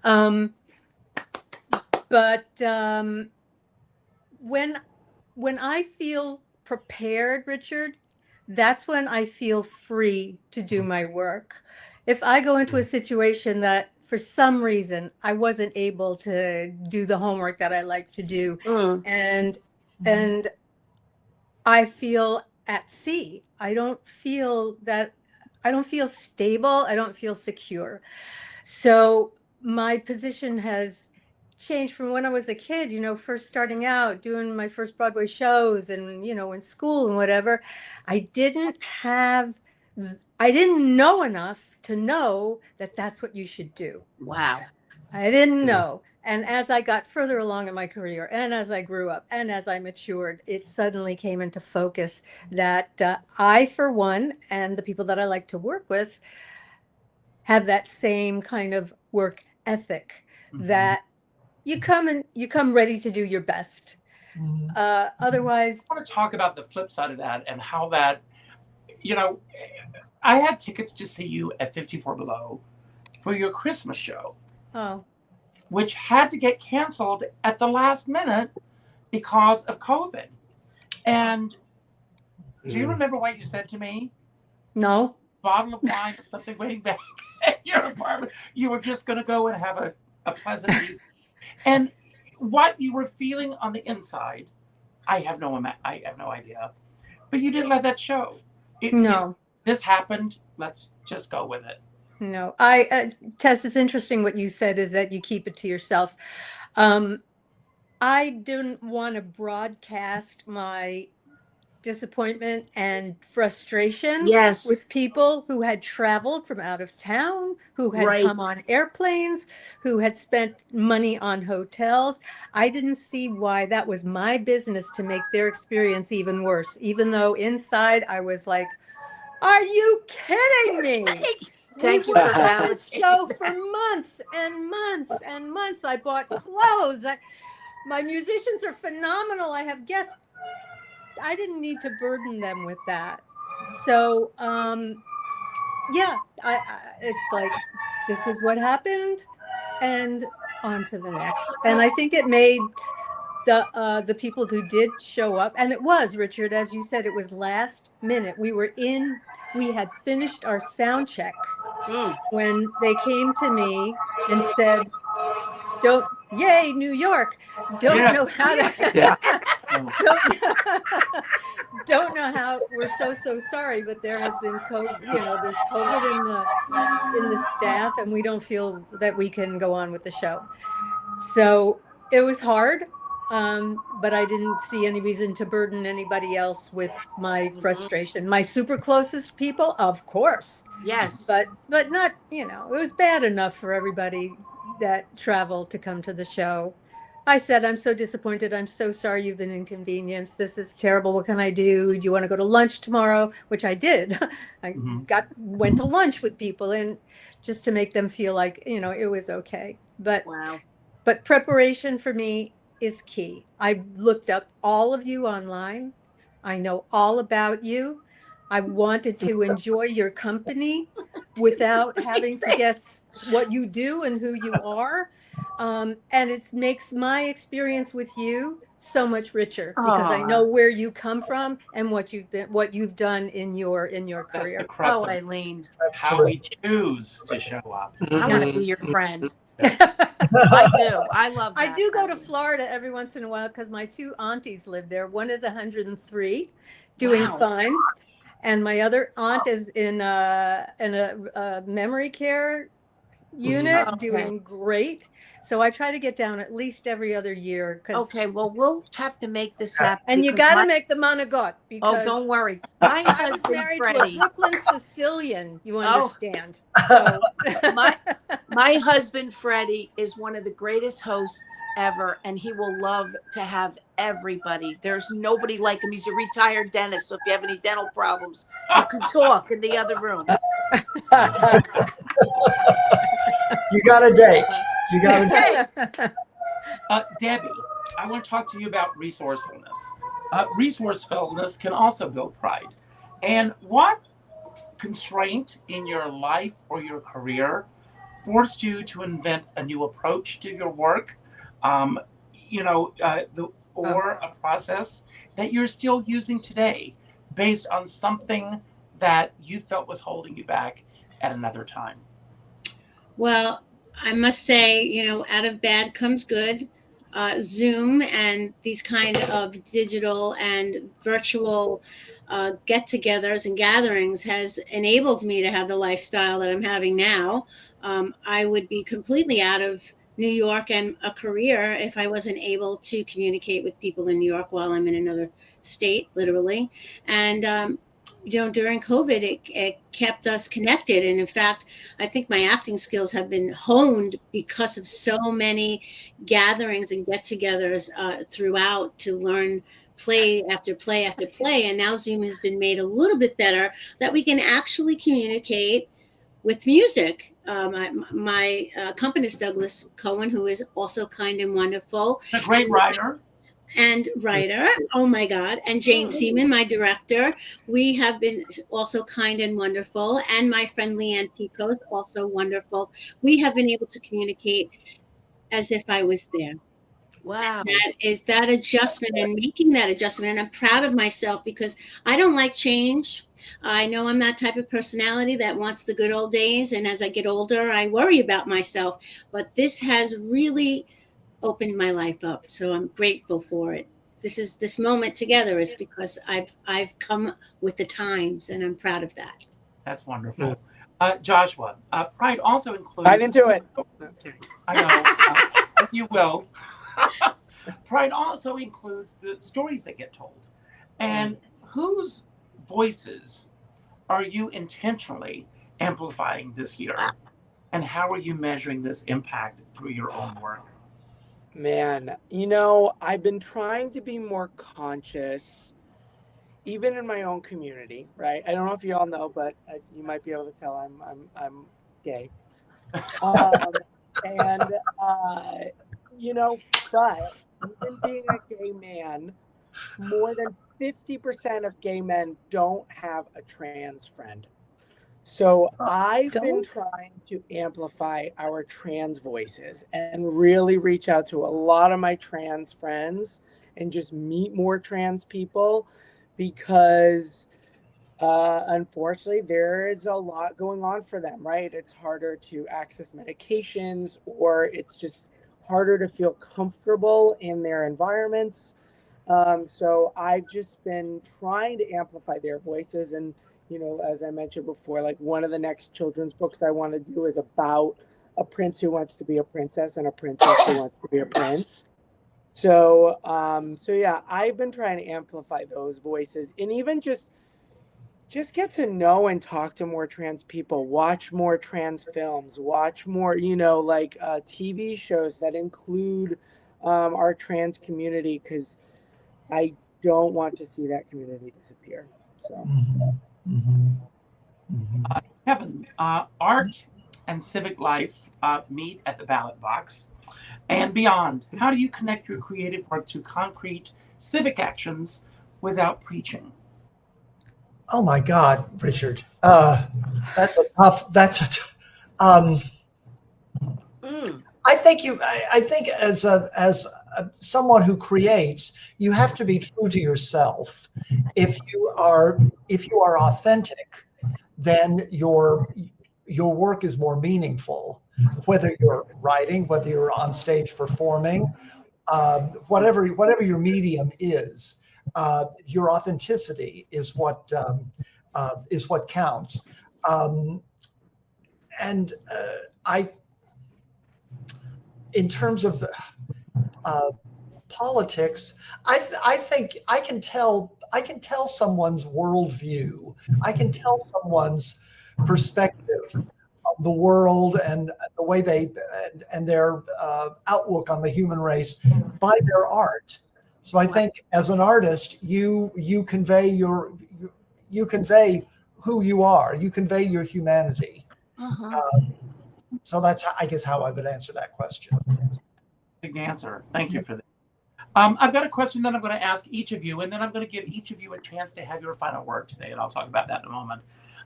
But when I feel prepared, Richard, that's when I feel free to do my work. If I go into a situation that for some reason I wasn't able to do the homework that I like to do, Mm. and I feel at sea, I don't feel stable, I don't feel secure. So my position has changed from when I was a kid, first starting out doing my first Broadway shows and, in school and whatever. I didn't know enough to know that that's what you should do. Wow. I didn't know. And as I got further along in my career and as I grew up and as I matured, it suddenly came into focus that I, for one, and the people that I like to work with, have that same kind of work ethic that you come ready to do your best. Otherwise, I want to talk about the flip side of that and how that, I had tickets to see you at 54 Below for your Christmas show, which had to get canceled at the last minute because of COVID. And do you remember what you said to me? No. Bottle of wine or something waiting back at your apartment. You were just going to go and have a pleasant evening. And what you were feeling on the inside, I have no idea. But you didn't let that show. No. This happened. Let's just go with it. No. Tess, it's interesting what you said is that you keep it to yourself. I didn't want to broadcast my disappointment and frustration with people who had traveled from out of town, who had come on airplanes, who had spent money on hotels. I didn't see why that was my business to make their experience even worse, even though inside I was like, are you kidding me? Thank you for for that show for months and months and months. I bought clothes. My musicians are phenomenal. I have guests. I didn't need to burden them with that. So, it's like, this is what happened and on to the next. And I think it made the people who did show up, and it was, Richard, as you said, it was last minute. We had finished our sound check when they came to me and said, yay, New York, don't know how to, don't know how, we're so sorry, but there has been COVID, there's COVID in the staff, and we don't feel that we can go on with the show. So it was hard, but I didn't see any reason to burden anybody else with my frustration. My super closest people, of course. Yes. But not, it was bad enough for everybody that traveled to come to the show. I said, I'm so disappointed. I'm so sorry you've been inconvenienced. This is terrible. What can I do? Do you want to go to lunch tomorrow? Which I did. I went to lunch with people and just to make them feel like, it was okay. But preparation for me is key. I looked up all of you online. I know all about you. I wanted to enjoy your company without having to guess what you do and who you are. And it makes my experience with you so much richer because I know where you come from and what you've done in your career. Oh, Eileen, that's how we choose to show up. I want to be your friend. it. I do. I love that. I do go to Helen. Florida every once in a while because my two aunties live there. One is 103, doing Wow. fine, and my other aunt is in a memory care unit, Okay. doing great. So I try to get down at least every other year because, Okay, well, we'll have to make this happen. and you because got to my- make the monagot Oh, because don't worry. My I was husband, married to a Freddie. Brooklyn Sicilian. You Oh. understand? So My husband, Freddie, is one of the greatest hosts ever, and he will love to have everybody. There's nobody like him. He's a retired dentist, so if you have any dental problems, you can talk in the other room. You got a date. You got a date. Debbie, I want to talk to you about resourcefulness. Resourcefulness can also build pride. And what constraint in your life or your career forced you to invent a new approach to your work, or a process that you're still using today based on something that you felt was holding you back at another time? Well, I must say, out of bad comes good. Zoom and these kind of digital and virtual get-togethers and gatherings has enabled me to have the lifestyle that I'm having now. I would be completely out of New York and a career if I wasn't able to communicate with people in New York while I'm in another state, literally. And during COVID, it kept us connected. And in fact, I think my acting skills have been honed because of so many gatherings and get-togethers throughout to learn play after play after play. And now Zoom has been made a little bit better that we can actually communicate with music. My accompanist, Douglas Cohen, who is also kind and wonderful. A great writer. And writer, oh my God, and Jane Seaman, my director. We have been also kind and wonderful. And my friend Leanne Pico is also wonderful. We have been able to communicate as if I was there. Wow. That is that adjustment and making that adjustment. And I'm proud of myself because I don't like change. I know I'm that type of personality that wants the good old days. And as I get older, I worry about myself. But this has really opened my life up. So I'm grateful for it. This moment together is because I've come with the times, and I'm proud of that. That's wonderful. Joshua, pride also includes... Right into it. I know. You will. Pride also includes the stories that get told. And whose voices are you intentionally amplifying this year? And how are you measuring this impact through your own work? Man, I've been trying to be more conscious, even in my own community, right? I don't know if you all know, but you might be able to tell I'm gay. But even being a gay man, more than 50% of gay men don't have a trans friend. So I've been trying to amplify our trans voices and really reach out to a lot of my trans friends and just meet more trans people because unfortunately there is a lot going on for them, right? It's harder to access medications, or it's just harder to feel comfortable in their environments. So I've just been trying to amplify their voices. And as I mentioned before, like one of the next children's books I want to do is about a prince who wants to be a princess and a princess who wants to be a prince. So yeah, I've been trying to amplify those voices and even just get to know and talk to more trans people, watch more trans films, watch more, TV shows that include our trans community, because I don't want to see that community disappear. So. Kevin, art and civic life meet at the ballot box and beyond. How do you connect your creative work to concrete civic actions without preaching? Oh my God, Richard, that's a tough. I think as someone who creates, you have to be true to yourself. If you are authentic, then your work is more meaningful. whether you're writing, whether you're on stage performing, whatever your medium is, your authenticity is what counts. And in terms of the politics, I think I can tell someone's worldview. I can tell someone's perspective of the world and the way and their outlook on the human race by their art. So I think as an artist, you convey who you are. You convey your humanity. So that's, I guess, how I would answer that question. Big answer. Thank you for that. I've got a question that I'm going to ask each of you, and then I'm going to give each of you a chance to have your final word today, and I'll talk about that in a moment.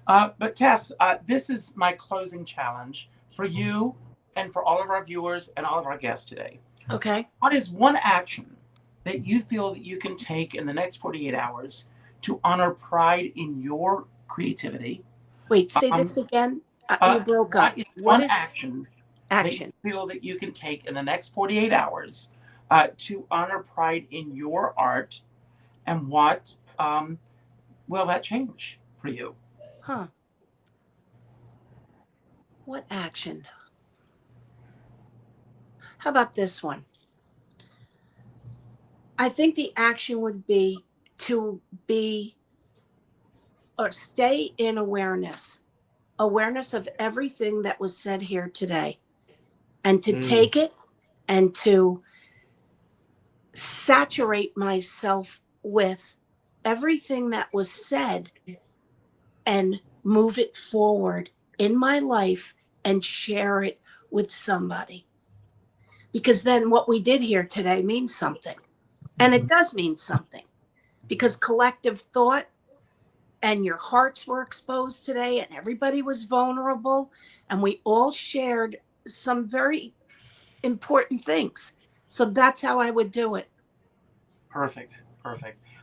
But Tess, this is my closing challenge for you and for all of our viewers and all of our guests today. Okay. What is one action that you feel that you can take in the next 48 hours to honor pride in your creativity? Wait, say this again. You broke up. What is action that you feel that you can take in the next 48 hours to honor pride in your art, and what will that change for you? What action? How about this one? I think the action would be to stay in awareness of everything that was said here today, and to take it and to saturate myself with everything that was said and move it forward in my life and share it with somebody. Because then what we did here today means something. And it does mean something, because collective thought and your hearts were exposed today, and everybody was vulnerable, and we all shared some very important things. So that's how I would do it. Perfect.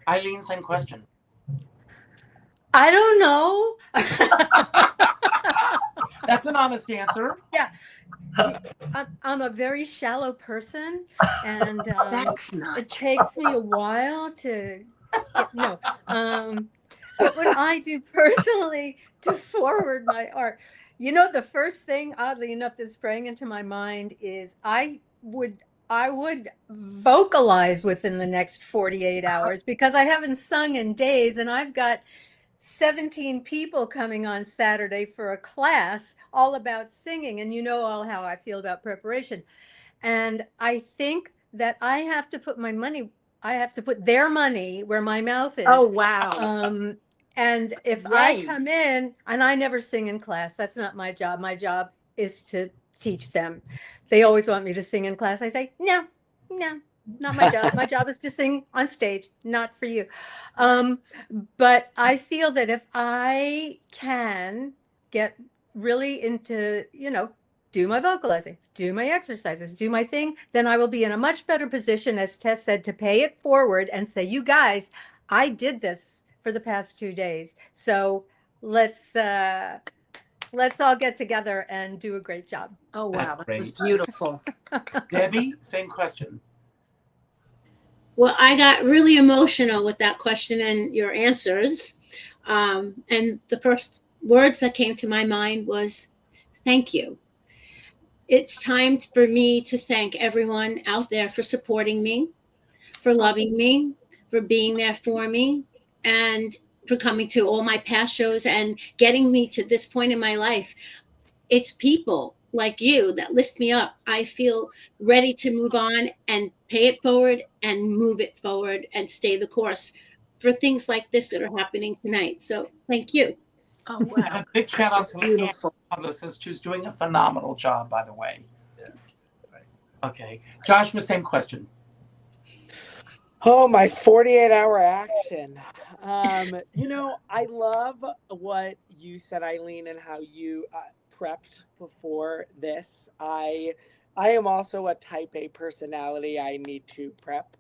Eileen, same question. I don't know. That's an honest answer. Yeah. I'm a very shallow person, and That's not. it takes me a while to what would I do personally to forward my art? The first thing, oddly enough, that sprang into my mind is I would vocalize within the next 48 hours, because I haven't sung in days, and I've got 17 people coming on Saturday for a class all about singing. And you know all how I feel about preparation. And I think that I have to put their money where my mouth is. Oh, wow. And if I come in, and I never sing in class, that's not my job. My job is to teach them. They always want me to sing in class. I say, no, not my job. My job is to sing on stage, not for you. But I feel that if I can get really into, do my vocalizing, do my exercises, do my thing, then I will be in a much better position, as Tess said, to pay it forward and say, you guys, I did this for the past 2 days. So let's all get together and do a great job. Oh, wow. That was beautiful. Debbie, same question. Well, I got really emotional with that question and your answers. And the first words that came to my mind was, thank you. It's time for me to thank everyone out there for supporting me, for loving me, for being there for me, and for coming to all my past shows and getting me to this point in my life. It's people like you that lift me up. I feel ready to move on and pay it forward and move it forward and stay the course for things like this that are happening tonight. So thank you. Oh, wow. And a big shout out to beautiful. Publicist, who's doing a phenomenal job, by the way. Okay. Joshua, same question. Oh, my 48-hour action. I love what you said, Eileen, and how you prepped before this. I am also a type A personality. I need to prep.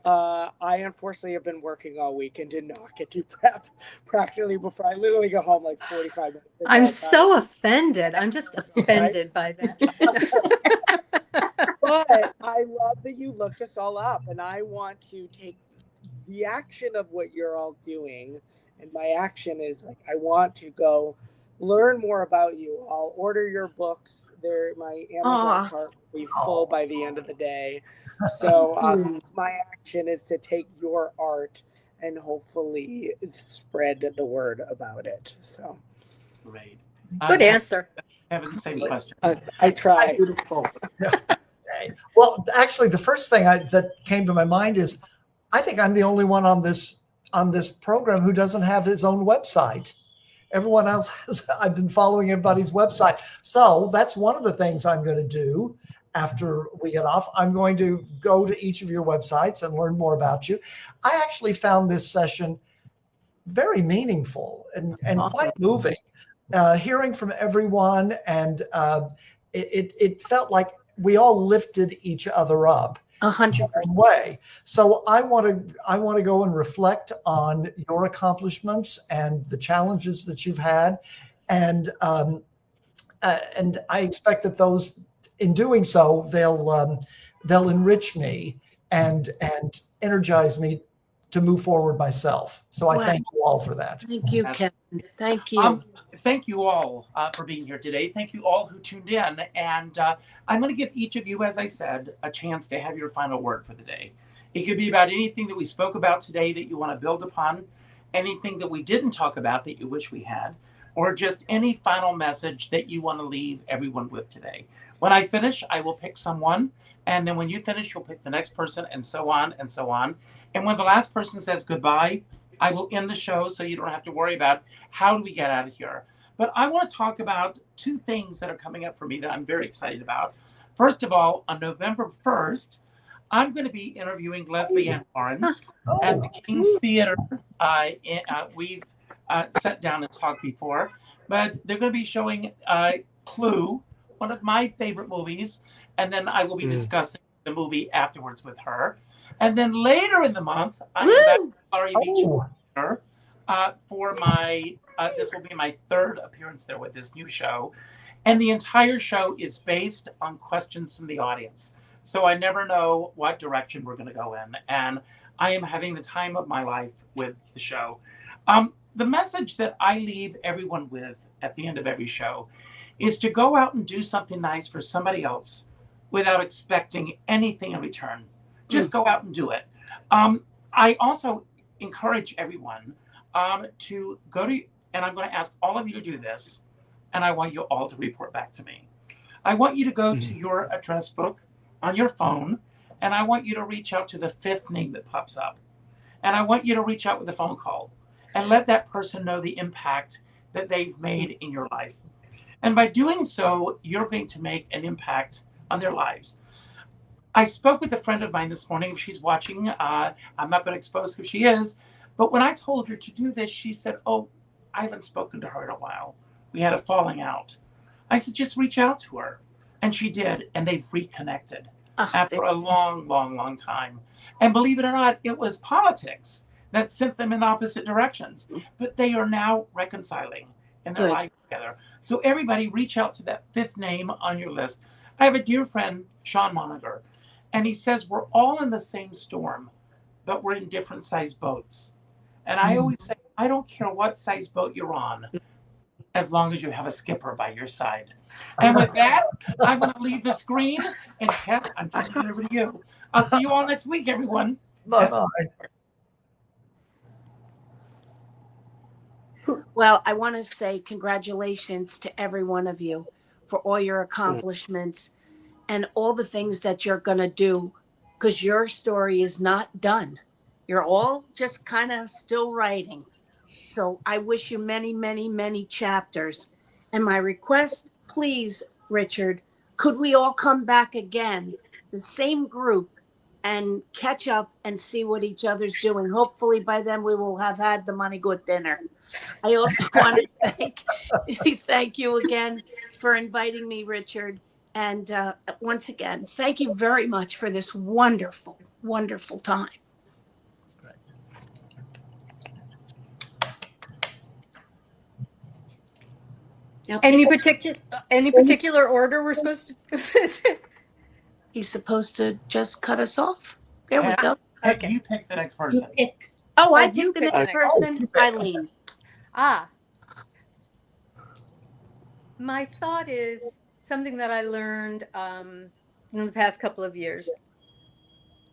I unfortunately have been working all week and did not get to prep practically before. I literally go home like 45 minutes. I'm so offended. I'm just offended by that. But I love that you looked us all up, and I want to take the action of what you're all doing. And my action is like, I want to go learn more about you. I'll order your books. My Amazon cart will be full by the end of the day. So my action is to take your art and hopefully spread the word about it. So Great. Good answer. I have the same question. I try. Beautiful. Well, actually, the first thing that came to my mind is, I think I'm the only one on this program who doesn't have his own website. Everyone else has. I've been following everybody's website. So that's one of the things I'm going to do after we get off. I'm going to go to each of your websites and learn more about you. I actually found this session very meaningful and quite moving. Hearing from everyone, and it felt like we all lifted each other up 100% way. So I want to go and reflect on your accomplishments and the challenges that you've had, and I expect that those, in doing so, they'll enrich me and energize me to move forward myself. So I thank you all for that. Thank you, Kevin. Thank you. Thank you all for being here today. Thank you all who tuned in. And I'm going to give each of you, as I said, a chance to have your final word for the day. It could be about anything that we spoke about today that you want to build upon, anything that we didn't talk about that you wish we had, or just any final message that you want to leave everyone with today. When I finish, I will pick someone. And then when you finish, you'll pick the next person, and so on and so on. And when the last person says goodbye, I will end the show so you don't have to worry about how do we get out of here. But I want to talk about two things that are coming up for me that I'm very excited about. First of all, on November 1st, I'm going to be interviewing Leslie Ann Warren at the King's Theater. We've sat down and talked before, but they're going to be showing Clue, one of my favorite movies, and then I will be discussing the movie afterwards with her. And then later in the month, I'm back to Laurie Beach for my, this will be my third appearance there with this new show. And the entire show is based on questions from the audience. So I never know what direction we're going to go in. And I am having the time of my life with the show. The message that I leave everyone with at the end of every show is to go out and do something nice for somebody else without expecting anything in return. Just go out and do it. I also encourage everyone to go to, and I'm going to ask all of you to do this, and I want you all to report back to me. I want you to go to your address book on your phone, and I want you to reach out to the fifth name that pops up. And I want you to reach out with a phone call and let that person know the impact that they've made in your life. And by doing so, you're going to make an impact on their lives. I spoke with a friend of mine this morning. If she's watching, I'm not going to expose who she is. But when I told her to do this, she said, oh, I haven't spoken to her in a while. We had a falling out. I said, just reach out to her. And she did. And they've reconnected after a long, long, long time. And believe it or not, it was politics that sent them in opposite directions. But they are now reconciling in their life together. So everybody reach out to that fifth name on your list. I have a dear friend, Sean Moniger, and he says we're all in the same storm, but we're in different size boats. And I always say, I don't care what size boat you're on, as long as you have a skipper by your side. And with that, I'm going to leave the screen, and Tess, I'm turning it over to you. I'll see you all next week, everyone. Bye-bye. Well, I want to say congratulations to every one of you for all your accomplishments and all the things that you're going to do, because your story is not done. You're all just kind of still writing. So I wish you many, many, many chapters. And my request, please, Richard, could we all come back again, the same group, and catch up and see what each other's doing? Hopefully by then we will have had the Money Good dinner. I also want to thank you again for inviting me, Richard. And once again, thank you very much for this wonderful, wonderful time. Now, Any particular order we're supposed to? He's supposed to just cut us off. There we go. Okay. You pick the next you person. pick. Oh, I you picked the pick the next next person. Eileen. My thought is something that I learned in the past couple of years.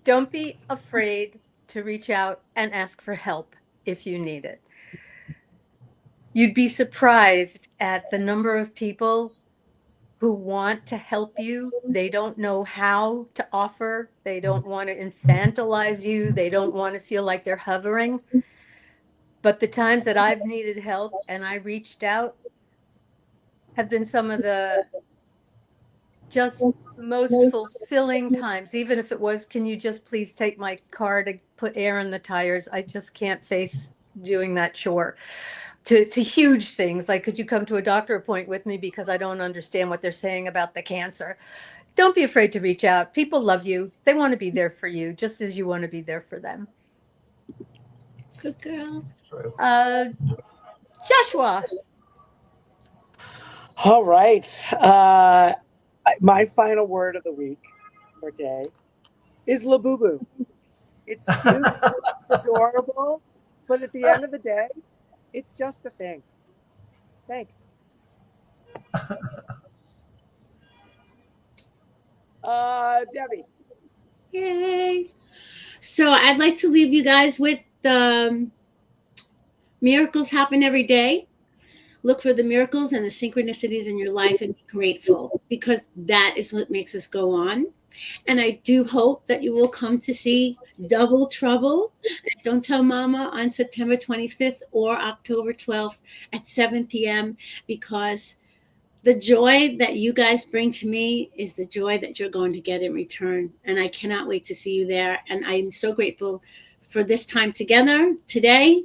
Don't be afraid to reach out and ask for help if you need it. You'd be surprised at the number of people who want to help you. They don't know how to offer. They don't want to infantilize you. They don't want to feel like they're hovering. But the times that I've needed help and I reached out have been some of the just most fulfilling times, even if it was, can you just please take my car to put air in the tires? I just can't face doing that chore. To huge things like, could you come to a doctor appointment with me because I don't understand what they're saying about the cancer? Don't be afraid to reach out. People love you. They want to be there for you just as you want to be there for them. Good girl. Joshua. All right. My final word of the week or day is labubu. It's cute, it's adorable, but at the end of the day, it's just a thing. Thanks. Debbie. Yay. So I'd like to leave you guys with miracles happen every day. Look for the miracles and the synchronicities in your life and be grateful, because that is what makes us go on. And I do hope that you will come to see Double Trouble at Don't Tell Mama on September 25th or October 12th at 7 p.m. because the joy that you guys bring to me is the joy that you're going to get in return. And I cannot wait to see you there. And I'm so grateful for this time together today.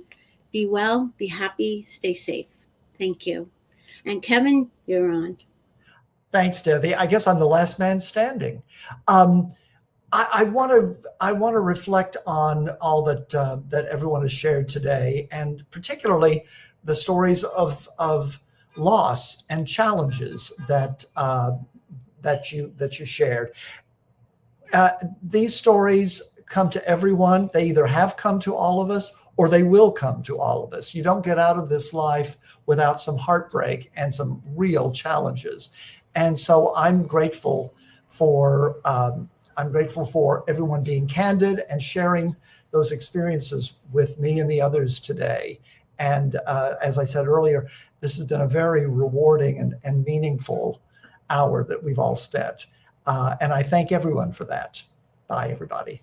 Be well, be happy, stay safe. Thank you. And Kevin, you're on. Thanks, Debbie. I guess I'm the last man standing. I want to reflect on all that everyone has shared today, and particularly the stories of loss and challenges that you shared. These stories come to everyone. They either have come to all of us or they will come to all of us. You don't get out of this life without some heartbreak and some real challenges. And so I'm grateful for everyone being candid and sharing those experiences with me and the others today. And as I said earlier, this has been a very rewarding and meaningful hour that we've all spent. And I thank everyone for that. Bye, everybody.